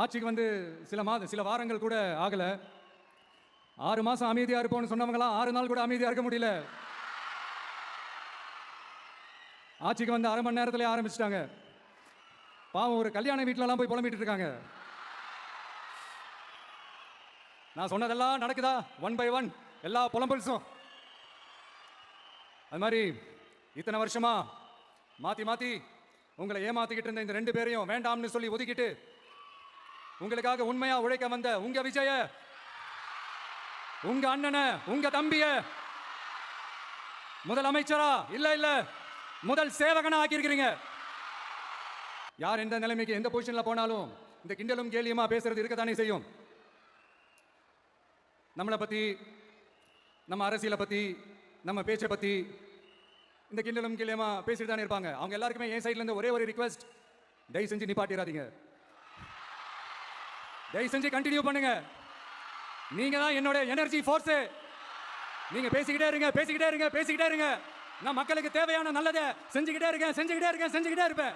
ஆட்சிக்கு வந்து சில வாரங்கள் கூட ஆகல. 6 மாசம் அமைதியா இருப்போம்னு சொன்னவங்களாம் 6 நாள் கூட அமைதியா இருக்க முடியல. ஆட்சிக்கு வந்து அரை மணி நேரத்திலே ஆரம்பிச்சிட்டாங்க. பாவம் ஒரு கல்யாண வீட்டிலலாம் போய் புலம்பிட்டு இருக்காங்க. நான் சொன்னதெல்லாம் நடக்குதா? 1 by 1 எல்லா புலம்பல்ஸும். அது மாதிரி இத்தனை வருஷமா மாத்தி மாத்தி உங்களை ஏமாத்திக்கிட்டு இருந்த இந்த 2 பேரையும் வேண்டாம்னு சொல்லி ஒதுக்கிட்டு உங்களுக்காக உண்மையா உழைக்க வந்த உங்க விஜய, உங்க அண்ணனை, உங்க தம்பிய முதலமைச்சரா இல்ல முதல் சேவகனா ஆக்கியிருக்கிறீங்க. யார் எந்த நிலைமைக்கு எந்த பொசிஷன்ல போனாலும் இந்த கிண்டலும் கேலியுமா பேசுறது இருக்கத்தானே செய்யும். நம்மளை பத்தி, நம்ம அரசியலை பத்தி, நம்ம பேச்சை பத்தி இந்த கிண்டலும் கேலியுமா பேசிட்டு தானே இருப்பாங்க. அவங்க எல்லாருக்குமே என் சைட்ல இருந்து ஒரே ஒரு ரிக்வெஸ்ட், தயவு செஞ்சு நிப்பாட்டிடாதீங்க. தயவு செஞ்சு கண்டினியூ பண்ணுங்க. நீங்க தான் என்னோட எனர்ஜி ஃபோர்ஸ். நீங்க பேசிக்கிட்டே இருங்க. நான் மக்களுக்கு தேவையான நல்லதை செஞ்சுக்கிட்டே இருக்கேன்.